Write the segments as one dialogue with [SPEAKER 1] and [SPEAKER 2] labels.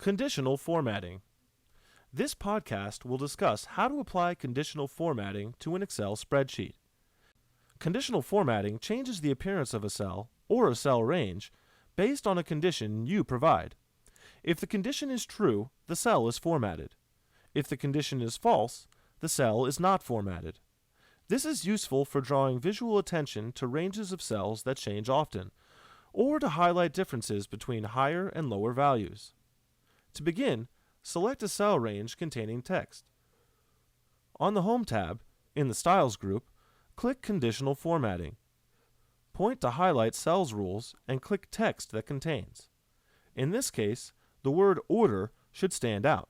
[SPEAKER 1] Conditional formatting. This podcast will discuss how to apply conditional formatting to an Excel spreadsheet. Conditional formatting changes the appearance of a cell or a cell range based on a condition you provide. If the condition is true, the cell is formatted. If the condition is false, the cell is not formatted. This is useful for drawing visual attention to ranges of cells that change often, or to highlight differences between higher and lower values. To begin, select a cell range containing text. On the Home tab, in the Styles group, click Conditional Formatting. Point to Highlight Cells Rules and click Text that contains. In this case, the word Order should stand out.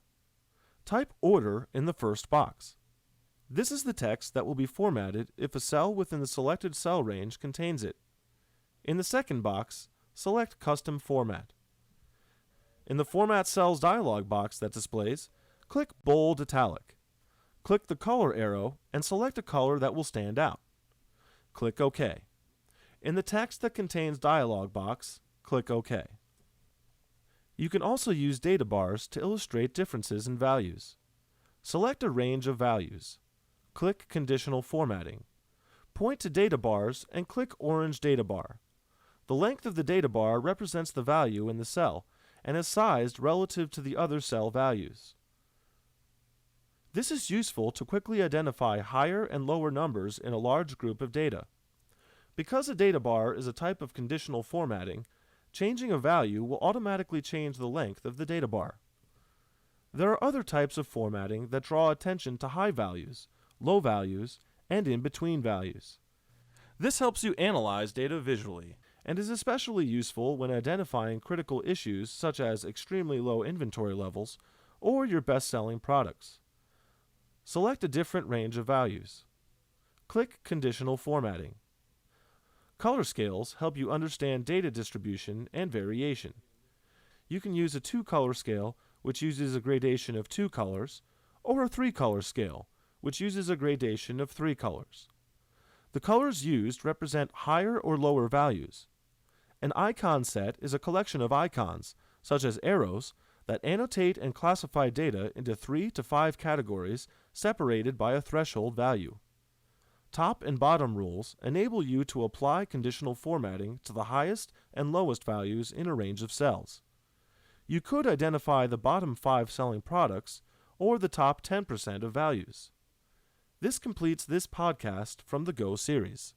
[SPEAKER 1] Type Order in the first box. This is the text that will be formatted if a cell within the selected cell range contains it. In the second box, select Custom Format. In the Format Cells dialog box that displays, click Bold Italic. Click the color arrow and select a color that will stand out. Click OK. In the Text that contains dialog box, click OK. You can also use data bars to illustrate differences in values. Select a range of values. Click Conditional Formatting. Point to data bars and click Orange Data Bar. The length of the data bar represents the value in the cell and is sized relative to the other cell values. This is useful to quickly identify higher and lower numbers in a large group of data. Because a data bar is a type of conditional formatting, changing a value will automatically change the length of the data bar. There are other types of formatting that draw attention to high values, low values, and in-between values. This helps you analyze data visually, and is especially useful when identifying critical issues such as extremely low inventory levels or your best-selling products. Select a different range of values. Click Conditional Formatting. Color scales help you understand data distribution and variation. You can use a 2-color scale, which uses a gradation of 2 colors, or a 3-color scale, which uses a gradation of 3 colors. The colors used represent higher or lower values. An icon set is a collection of icons, such as arrows, that annotate and classify data into 3 to 5 categories separated by a threshold value. Top and bottom rules enable you to apply conditional formatting to the highest and lowest values in a range of cells. You could identify the bottom 5 selling products or the top 10% of values. This completes this podcast from the Go series.